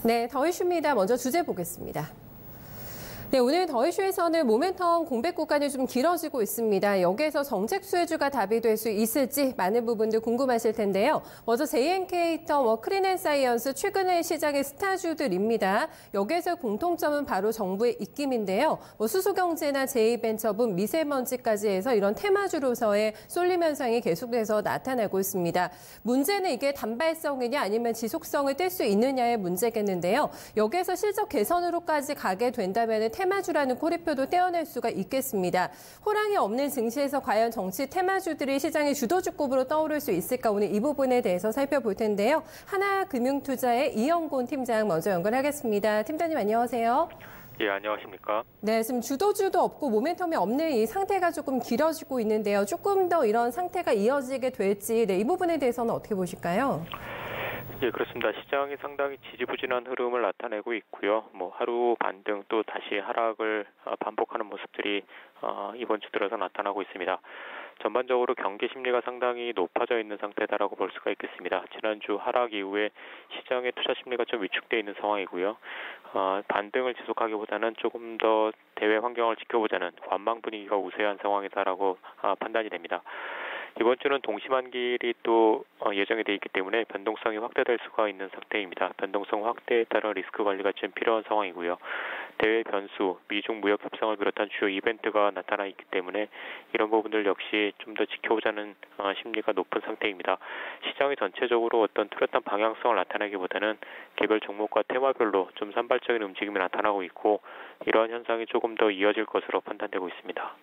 네, 더 이슈입니다. 먼저 주제 보겠습니다. 네, 오늘 더 이슈에서는 모멘텀 공백 구간이 좀 길어지고 있습니다. 여기에서 정책 수혜주가 답이 될 수 있을지 많은 부분들 궁금하실 텐데요. 먼저 JNK터, 크린앤사이언스 최근의 시장의 스타주들입니다. 여기에서 공통점은 바로 정부의 입김인데요. 수소경제나 제2벤처분, 미세먼지까지 해서 이런 테마주로서의 쏠림 현상이 계속해서 나타나고 있습니다. 문제는 이게 단발성이냐 아니면 지속성을 뗄 수 있느냐의 문제겠는데요. 여기에서 실적 개선으로까지 가게 된다면 테마주라는 꼬리표도 떼어낼 수가 있겠습니다. 호랑이 없는 증시에서 과연 정치 테마주들이 시장의 주도주급으로 떠오를 수 있을까, 오늘 이 부분에 대해서 살펴볼 텐데요. 하나금융투자의 이영곤 팀장 먼저 연결하겠습니다. 팀장님 안녕하세요. 예, 안녕하십니까? 네, 지금 주도주도 없고 모멘텀이 없는 이 상태가 조금 길어지고 있는데요. 조금 더 이런 상태가 이어지게 될지, 이 부분에 대해서는 어떻게 보실까요? 예, 그렇습니다. 시장이 상당히 지지부진한 흐름을 나타내고 있고요. 하루 반등 또 다시 하락을 반복하는 모습들이 이번 주 들어서 나타나고 있습니다. 전반적으로 경기 심리가 상당히 높아져 있는 상태다라고 볼 수가 있겠습니다. 지난주 하락 이후에 시장의 투자 심리가 좀 위축되어 있는 상황이고요. 반등을 지속하기보다는 조금 더 대외 환경을 지켜보자는 관망 분위기가 우세한 상황이다라고 판단이 됩니다. 이번 주는 동시만길이 또 예정이 되어 있기 때문에 변동성이 확대될 수가 있는 상태입니다. 변동성 확대에 따른 리스크 관리가 좀 필요한 상황이고요. 대외 변수, 미중 무역 협상을 비롯한 주요 이벤트가 나타나 있기 때문에 이런 부분들 역시 좀 더 지켜보자는 심리가 높은 상태입니다. 시장이 전체적으로 어떤 뚜렷한 방향성을 나타내기보다는 개별 종목과 테마별로 좀 산발적인 움직임이 나타나고 있고, 이러한 현상이 조금 더 이어질 것으로 판단되고 있습니다.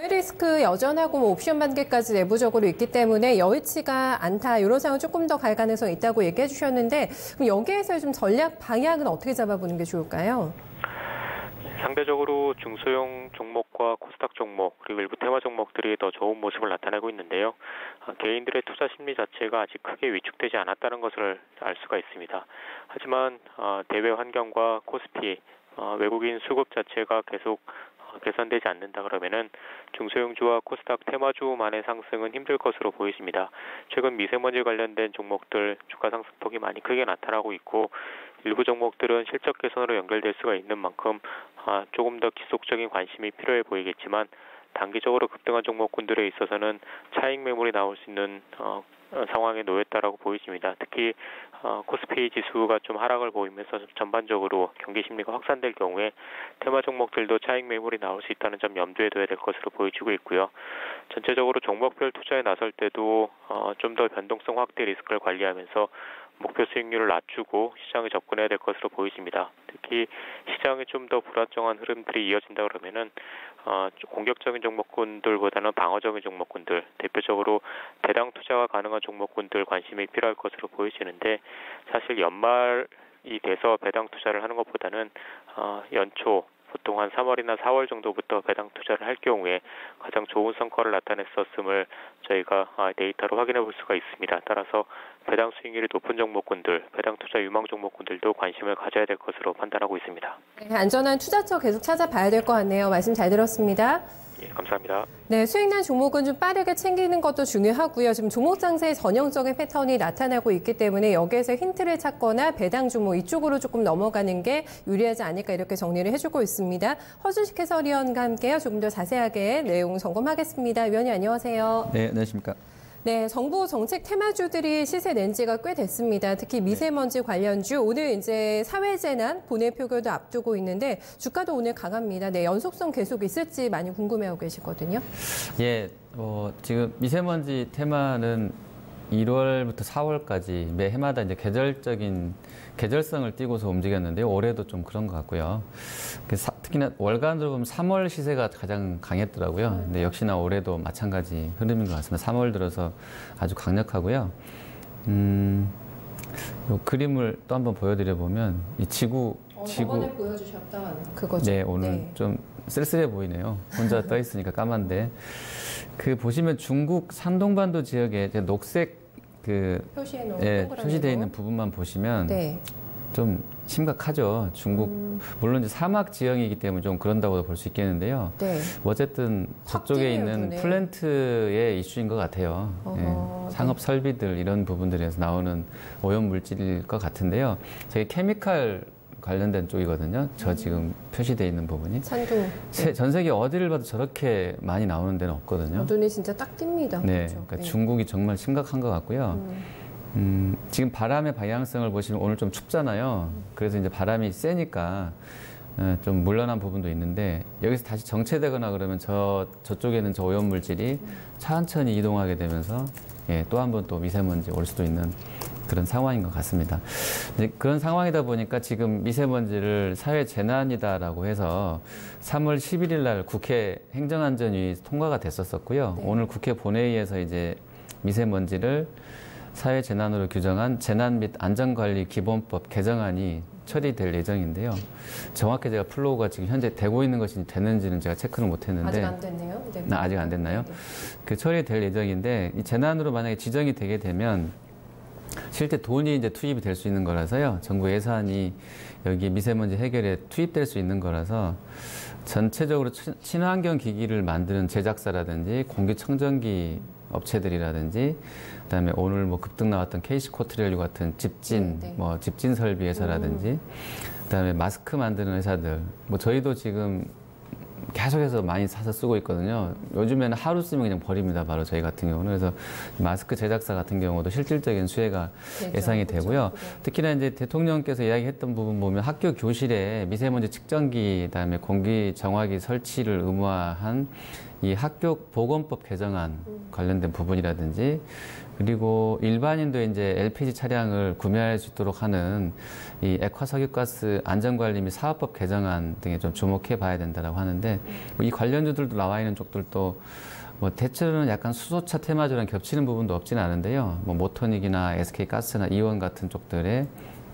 리스크 여전하고 옵션 반개까지 내부적으로 있기 때문에 여의치가 않다, 이런 상황은 조금 더 갈 가능성이 있다고 얘기해 주셨는데, 그럼 여기에서 좀 전략 방향은 어떻게 잡아보는 게 좋을까요? 상대적으로 중소형 종목과 코스닥 종목 그리고 일부 테마 종목들이 더 좋은 모습을 나타내고 있는데요. 개인들의 투자 심리 자체가 아직 크게 위축되지 않았다는 것을 알 수가 있습니다. 하지만 대외 환경과 코스피, 외국인 수급 자체가 계속 개선되지 않는다 그러면은 중소형주와 코스닥 테마주만의 상승은 힘들 것으로 보여집니다. 최근 미세먼지 관련된 종목들 주가 상승폭이 많이 크게 나타나고 있고, 일부 종목들은 실적 개선으로 연결될 수가 있는 만큼 조금 더 지속적인 관심이 필요해 보이겠지만, 단기적으로 급등한 종목군들에 있어서는 차익 매물이 나올 수 있는 상황에 놓였다라고 보여집니다. 특히 코스피 지수가 좀 하락을 보이면서 전반적으로 경기 심리가 확산될 경우에 테마 종목들도 차익 매물이 나올 수 있다는 점 염두에 둬야 될 것으로 보여지고 있고요. 전체적으로 종목별 투자에 나설 때도 좀 더 변동성 확대 리스크를 관리하면서 목표 수익률을 낮추고 시장에 접근해야 될 것으로 보여집니다. 특히 시장에 좀 더 불안정한 흐름들이 이어진다 그러면은 공격적인 종목군들보다는 방어적인 종목군들, 대표적으로 배당 투자가 가능한 종목군들 관심이 필요할 것으로 보여지는데, 사실 연말이 돼서 배당 투자를 하는 것보다는 연초 보통 한 3월이나 4월 정도부터 배당 투자를 할 경우에 가장 좋은 성과를 나타냈었음을 저희가 데이터로 확인해 볼 수가 있습니다. 따라서 배당 수익률이 높은 종목군들, 배당 투자 유망 종목군들도 관심을 가져야 될 것으로 판단하고 있습니다. 네, 안전한 투자처 계속 찾아봐야 될 것 같네요. 말씀 잘 들었습니다. 예, 감사합니다. 네, 수익난 종목은 좀 빠르게 챙기는 것도 중요하고요. 지금 종목 장세에 전형적인 패턴이 나타나고 있기 때문에 여기에서 힌트를 찾거나 배당 종목 이쪽으로 조금 넘어가는 게 유리하지 않을까, 이렇게 정리를 해주고 있습니다. 허준식 해설위원과 함께요. 조금 더 자세하게 내용 점검하겠습니다. 위원님 안녕하세요. 네, 안녕하십니까. 네, 정부 정책 테마주들이 시세 낸 지가 꽤 됐습니다. 특히 미세먼지 관련주, 오늘 이제 사회재난 본회 표결도 앞두고 있는데 주가도 오늘 강합니다. 네, 연속성 계속 있을지 많이 궁금해하고 계시거든요. 예, 지금 미세먼지 테마는 1월부터 4월까지 매 해마다 이제 계절성을 띠고서 움직였는데요. 올해도 좀 그런 것 같고요. 특히나 월간으로 보면 3월 시세가 가장 강했더라고요. 근데 역시나 올해도 마찬가지 흐름인 것 같습니다. 3월 들어서 아주 강력하고요. 이 그림을 또 한번 보여드려 보면 이 지구 저번에 보여주셨던 그거죠. 네, 오늘 좀 쓸쓸해 보이네요. 혼자 떠 있으니까 까만데. 보시면 중국 산동반도 지역에 녹색 표시되어 있는 부분만 보시면 좀 심각하죠. 중국 물론 이제 사막 지형이기 때문에 좀 그런다고도 볼 수 있겠는데요. 네. 어쨌든 저쪽에 있는 확진율 플랜트의 이슈인 것 같아요. 예, 상업 설비들 이런 부분들에서 나오는 오염 물질일 것 같은데요. 저게 케미칼 관련된 쪽이거든요. 저 지금 표시되어 있는 부분이. 산둥. 전 세계 어디를 봐도 저렇게 많이 나오는 데는 없거든요. 눈이 진짜 딱 띕니다. 네, 그렇죠? 그러니까 네. 중국이 정말 심각한 것 같고요. 지금 바람의 방향성을 보시면 오늘 좀 춥잖아요. 그래서 이제 바람이 세니까 좀 물러난 부분도 있는데 여기서 다시 정체되거나 그러면 저쪽에는 저 오염 물질이 천천히 이동하게 되면서 예, 또 한 번 또 미세먼지 올 수도 있는 그런 상황인 것 같습니다. 이제 그런 상황이다 보니까 지금 미세먼지를 사회 재난이다라고 해서 3월 11일 날 국회 행정안전위 통과가 됐었고요. 네. 오늘 국회 본회의에서 이제 미세먼지를 사회 재난으로 규정한 재난 및 안전관리 기본법 개정안이 처리될 예정인데요. 정확히 제가 플로우가 지금 현재 되고 있는 것이 되는지는 제가 체크를 못했는데 아직 안 됐네요. 네. 아직 안 됐나요? 네. 그 처리될 예정인데 이 재난으로 만약에 지정이 되게 되면 실제 돈이 이제 투입이 될 수 있는 거라서요. 정부 예산이 여기 미세먼지 해결에 투입될 수 있는 거라서 전체적으로 친환경 기기를 만드는 제작사라든지 공기청정기 업체들이라든지 그다음에 오늘 뭐 급등 나왔던 KC코트레일 같은 집진 네. 뭐 집진 설비 회사라든지 그다음에 마스크 만드는 회사들 뭐 저희도 지금 계속해서 많이 사서 쓰고 있거든요. 요즘에는 하루 쓰면 그냥 버립니다. 바로 저희 같은 경우는. 그래서 마스크 제작사 같은 경우도 실질적인 수혜가 그렇죠. 예상이 그렇죠. 되고요. 네. 특히나 이제 대통령께서 이야기했던 부분 보면 학교 교실에 미세먼지 측정기, 그다음에 공기 정화기 설치를 의무화한 이 학교 보건법 개정안 관련된 부분이라든지 그리고 일반인도 이제 LPG 차량을 구매할 수 있도록 하는 이 액화석유가스 안전관리 및 사업법 개정안 등에 좀 주목해 봐야 된다라고 하는데 뭐이 관련주들도 나와 있는 쪽들도 뭐 대체로는 약간 수소차 테마주랑 겹치는 부분도 없지는 않은데요. 뭐 모토닉이나 SK가스나 이원 같은 쪽들에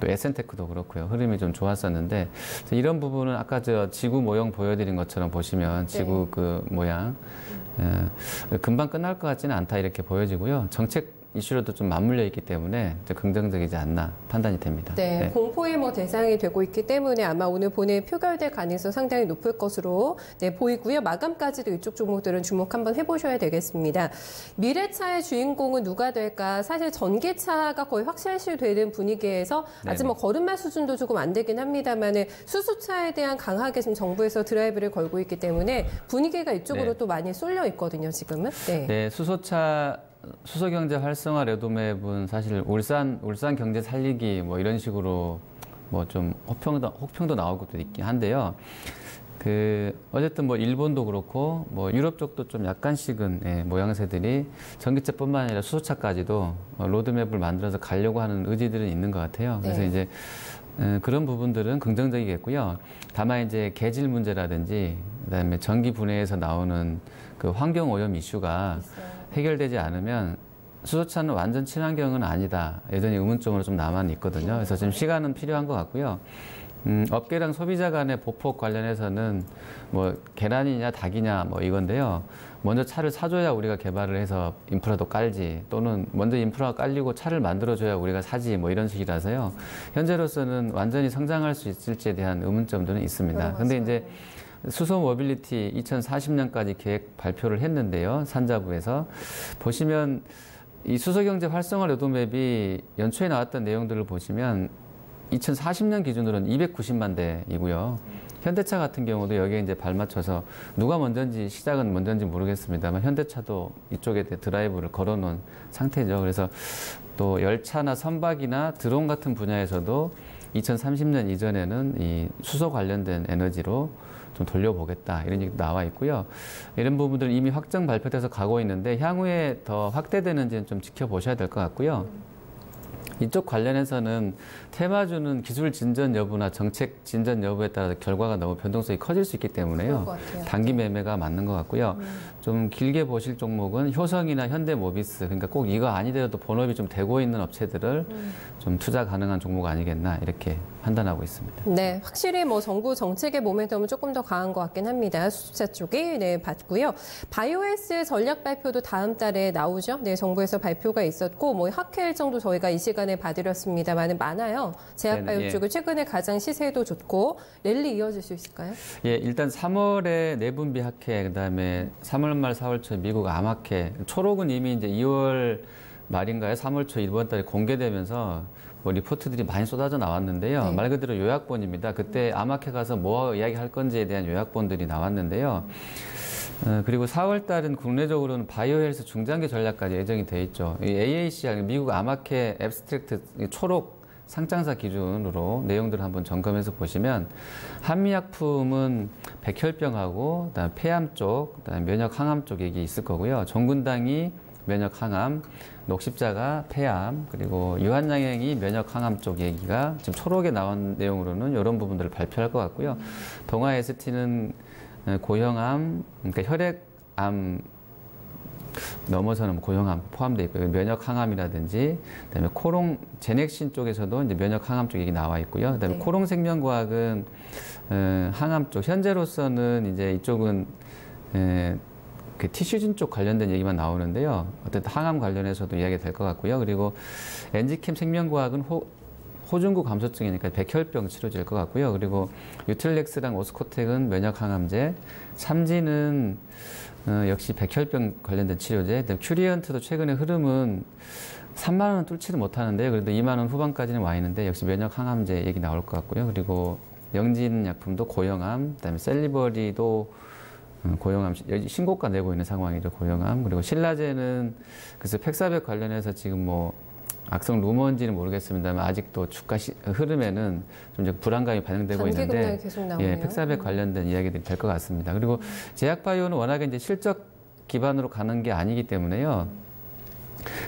또 에센테크도 그렇고요. 흐름이 좀 좋았었는데 이런 부분은 아까 저 지구 모형 보여드린 것처럼 보시면 지구 그 모양 금방 끝날 것 같지는 않다 이렇게 보여지고요. 정책 이슈로도 좀 맞물려 있기 때문에 긍정적이지 않나 판단이 됩니다. 네, 공포의 뭐 대상이 되고 있기 때문에 아마 오늘 본회의 표결될 가능성 상당히 높을 것으로 보이고요. 마감까지도 이쪽 종목들은 주목 한번 해보셔야 되겠습니다. 미래차의 주인공은 누가 될까? 사실 전기차가 거의 확실시되는 분위기에서 아직 뭐 걸음마 수준도 조금 안 되긴 합니다만 수소차에 대한 강하게 지금 정부에서 드라이브를 걸고 있기 때문에 분위기가 이쪽으로 또 많이 쏠려 있거든요. 지금은. 네, 수소경제 활성화 레드맵은 사실 울산 경제 살리기 뭐 이런 식으로 뭐 좀 혹평도 나오고도 있긴 한데요. 어쨌든 뭐 일본도 그렇고 뭐 유럽 쪽도 좀 약간씩은 모양새들이 전기차뿐만 아니라 수소차까지도 로드맵을 만들어서 가려고 하는 의지들은 있는 것 같아요. 그래서 이제 그런 부분들은 긍정적이겠고요. 다만 이제 계질 문제라든지 그다음에 전기 분해에서 나오는 그 환경 오염 이슈가 해결되지 않으면 수소차는 완전 친환경은 아니다. 여전히 의문점으로 좀 남아 있거든요. 그래서 지금 시간은 필요한 것 같고요. 업계랑 소비자 간의 보폭 관련해서는 뭐 계란이냐 닭이냐 뭐 이건데요. 먼저 차를 사줘야 우리가 개발을 해서 인프라도 깔지 또는 먼저 인프라가 깔리고 차를 만들어줘야 우리가 사지 뭐 이런 식이라서요. 현재로서는 완전히 성장할 수 있을지에 대한 의문점들은 있습니다. 근데 이제 수소 모빌리티 2040년까지 계획 발표를 했는데요. 산자부에서 보시면 이 수소경제 활성화 로드맵이 연초에 나왔던 내용들을 보시면 2040년 기준으로는 290만 대이고요. 현대차 같은 경우도 여기에 이제 발맞춰서 누가 먼저인지 시작은 먼저인지 모르겠습니다만 현대차도 이쪽에 드라이브를 걸어놓은 상태죠. 그래서 또 열차나 선박이나 드론 같은 분야에서도 2030년 이전에는 이 수소 관련된 에너지로 좀 돌려보겠다 이런 얘기도 나와 있고요. 이런 부분들은 이미 확정 발표돼서 가고 있는데 향후에 더 확대되는지는 좀 지켜보셔야 될 것 같고요. 이쪽 관련해서는 테마주는 기술 진전 여부나 정책 진전 여부에 따라서 결과가 너무 변동성이 커질 수 있기 때문에요. 단기 매매가 맞는 것 같고요. 좀 길게 보실 종목은 효성이나 현대모비스, 그러니까 꼭 이거 아니더라도 본업이 좀 되고 있는 업체들을 좀 투자 가능한 종목 아니겠나 이렇게 판단하고 있습니다. 네, 확실히 뭐 정부 정책의 모멘텀은 조금 더 강한 것 같긴 합니다. 수소차 쪽이 봤고요. 바이오에스 전략 발표도 다음 달에 나오죠. 네, 정부에서 발표가 있었고 뭐 학회 일정도 저희가 이 시간 시간에 봐드렸습니다만 많아요. 제약바이오 쪽은 최근에 가장 시세도 좋고 랠리 이어질 수 있을까요? 예, 일단 3월에 내분비 학회, 그다음에 3월 말 4월 초 미국 암학회, 초록은 이미 이제 2월 말인가요? 3월 초 이번 달에 공개되면서 뭐 리포트들이 많이 쏟아져 나왔는데요. 네. 말 그대로 요약본입니다. 그때 암학회 가서 뭐 이야기할 건지에 대한 요약본들이 나왔는데요. 그리고 4월 달은 국내적으로는 바이오 헬스 중장기 전략까지 예정이 돼 있죠. 이 AAC, 미국 암학회 앱스트랙트 초록 상장사 기준으로 내용들을 한번 점검해서 보시면 한미약품은 백혈병하고 그다음에 폐암 쪽, 그다음에 면역 항암 쪽 얘기 있을 거고요. 종근당이 면역 항암, 녹십자가 폐암, 그리고 유한양행이 면역 항암 쪽 얘기가 지금 초록에 나온 내용으로는 이런 부분들을 발표할 것 같고요. 동아 ST는 고형암, 그러니까 혈액암 넘어서는 고형암 포함되어 있고요. 면역 항암이라든지, 그다음에 코롱 제넥신 쪽에서도 이제 면역 항암 쪽 얘기 나와 있고요. 그다음에 네. 코롱 생명과학은 항암 쪽, 현재로서는 이제 이쪽은 그 티슈진 쪽 관련된 얘기만 나오는데요. 어쨌든 항암 관련해서도 이야기가 될 것 같고요. 그리고 엔지캠 생명과학은 호중구 감소증이니까 백혈병 치료제일 것 같고요. 그리고 유틸렉스랑 오스코텍은 면역 항암제, 삼진은 역시 백혈병 관련된 치료제, 큐리언트도 최근의 흐름은 3만 원 뚫지는 못하는데요. 그래도 2만 원 후반까지는 와 있는데 역시 면역 항암제 얘기 나올 것 같고요. 그리고 영진 약품도 고형암, 그다음에 셀리버리도 고형암 신고가 내고 있는 상황이죠. 고형암. 그리고 신라제는 그래서 팩사백 관련해서 지금 뭐 악성 루머인지는 모르겠습니다만 아직도 주가 흐름에는 좀 이제 불안감이 반영되고 있는데 예, 팩사백 관련된 이야기들이 될 것 같습니다. 그리고 제약바이오는 워낙에 이제 실적 기반으로 가는 게 아니기 때문에요.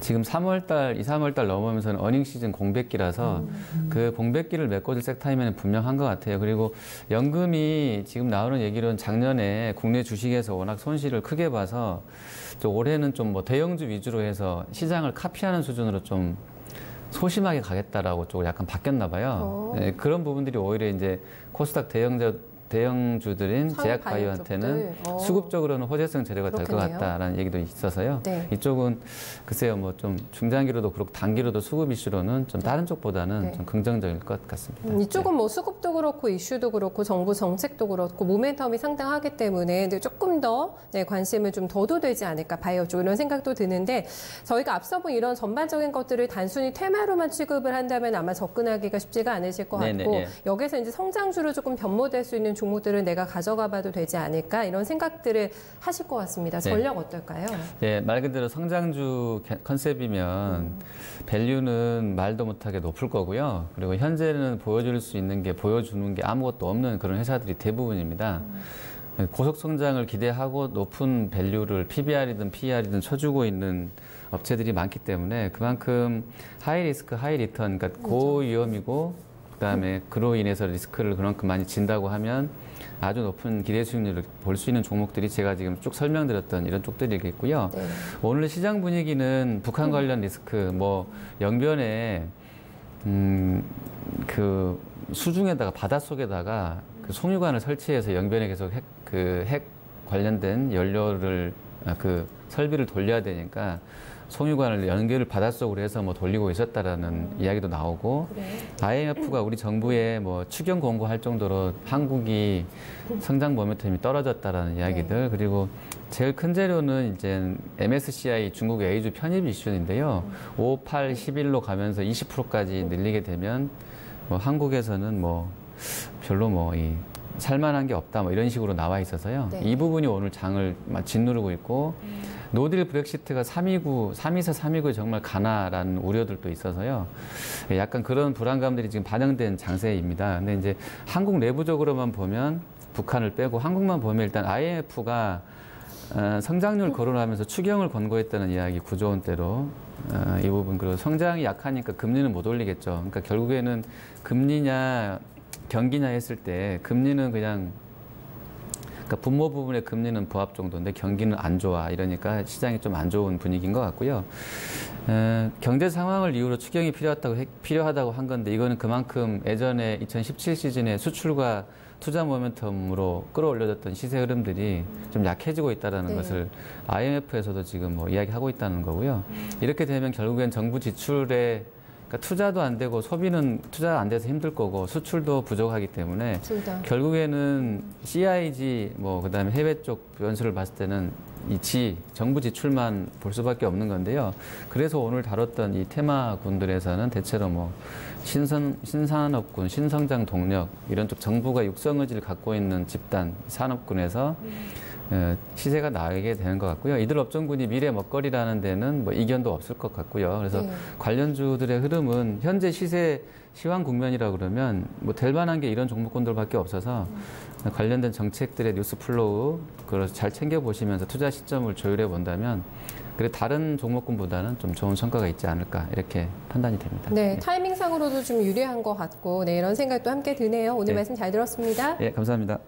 지금 3월달, 2, 3월달 넘어오면서는 어닝 시즌 공백기라서 그 공백기를 메꿔줄 섹터이면 분명한 것 같아요. 그리고 연금이 지금 나오는 얘기로는 작년에 국내 주식에서 워낙 손실을 크게 봐서 올해는 좀 뭐 대형주 위주로 해서 시장을 카피하는 수준으로 좀 소심하게 가겠다라고 쪽으로 약간 바뀌었나 봐요. 네, 그런 부분들이 오히려 이제 코스닥 대형주들인 제약바이오한테는 수급적으로는 호재성 재료가 될 것 같다라는 얘기도 있어서요. 네. 이쪽은 글쎄요, 뭐 좀 중장기로도 그렇고 단기로도 수급 이슈로는 좀 다른 쪽보다는 네. 좀 긍정적일 것 같습니다. 이쪽은 네. 뭐 수급도 그렇고 이슈도 그렇고 정부 정책도 그렇고 모멘텀이 상당하기 때문에 조금 더 네, 관심을 좀 둬도되지 않을까 바이오 쪽 이런 생각도 드는데 저희가 앞서 본 이런 전반적인 것들을 단순히 테마로만 취급을 한다면 아마 접근하기가 쉽지가 않으실 것 같고 네네, 예. 여기서 이제 성장주로 조금 변모될 수 있는 종목들을 내가 가져가 봐도 되지 않을까 이런 생각들을 하실 것 같습니다. 전략 네. 어떨까요? 네, 말 그대로 성장주 컨셉이면 밸류는 말도 못하게 높을 거고요. 그리고 현재는 보여줄 수 있는 게 보여주는 게 아무것도 없는 그런 회사들이 대부분입니다. 고속 성장을 기대하고 높은 밸류를 PBR이든 PER이든 쳐주고 있는 업체들이 많기 때문에 그만큼 하이 리스크, 하이 리턴, 그러니까 고위험이고 그다음에 그로 인해서 리스크를 그만큼 많이 진다고 하면 아주 높은 기대 수익률을 볼 수 있는 종목들이 제가 지금 쭉 설명드렸던 이런 쪽들이겠고요. 네. 오늘 시장 분위기는 북한 관련 리스크, 뭐 영변에 그 수중에다가 바닷속에다가 그 송유관을 설치해서 영변에 계속 핵 관련된 연료를 그 설비를 돌려야 되니까 송유관을 연결을 바닷속으로 해서 뭐 돌리고 있었다라는 이야기도 나오고 그래. IMF가 우리 정부에 뭐 추경 공고할 정도로 한국이 성장 모멘텀이 떨어졌다라는 이야기들 네. 그리고 제일 큰 재료는 이제 MSCI 중국 A주 편입 이슈인데요. 5, 8, 11로 가면서 20%까지 늘리게 되면 뭐 한국에서는 뭐 별로 뭐 살만한 게 없다 뭐 이런 식으로 나와 있어서요. 네. 이 부분이 오늘 장을 짓누르고 있고 노딜 브렉시트가 329 정말 가나라는 우려들도 있어서요. 약간 그런 불안감들이 지금 반영된 장세입니다. 근데 이제 한국 내부적으로만 보면 북한을 빼고 한국만 보면 일단 IMF가 성장률 거론하면서 추경을 권고했다는 이야기 9조 원대로 이 부분 그리고 성장이 약하니까 금리는 못 올리겠죠. 그러니까 결국에는 금리냐 경기냐 했을 때 금리는 그냥 그러니까 분모 부분의 금리는 부합 정도인데 경기는 안 좋아 이러니까 시장이 좀 안 좋은 분위기인 것 같고요. 경제 상황을 이유로 추경이 필요하다고 한 건데 이거는 그만큼 예전에 2017 시즌에 수출과 투자 모멘텀으로 끌어올려졌던 시세 흐름들이 좀 약해지고 있다는 것을 IMF에서도 지금 뭐 이야기하고 있다는 거고요. 이렇게 되면 결국엔 정부 지출의 그러니까 투자도 안 되고 소비는 투자가 안 돼서 힘들 거고 수출도 부족하기 때문에 결국에는 CIG 뭐 그다음에 해외 쪽 변수를 봤을 때는 정부 지출만 볼 수밖에 없는 건데요. 그래서 오늘 다뤘던 이 테마군들에서는 대체로 뭐 신산업군, 신성장 동력 이런 쪽 정부가 육성 의지를 갖고 있는 집단 산업군에서 시세가 나게 되는 것 같고요. 이들 업종군이 미래 먹거리라는 데는 뭐 이견도 없을 것 같고요. 그래서 관련주들의 흐름은 현재 시세 시황 국면이라 그러면 뭐 될 만한 게 이런 종목군들밖에 없어서 관련된 정책들의 뉴스 플로우 그걸 잘 챙겨보시면서 투자 시점을 조율해 본다면 그리고 다른 종목군보다는 좀 좋은 성과가 있지 않을까 이렇게 판단이 됩니다. 네, 타이밍상으로도 좀 유리한 것 같고 이런 생각도 함께 드네요. 오늘 말씀 잘 들었습니다. 네, 감사합니다.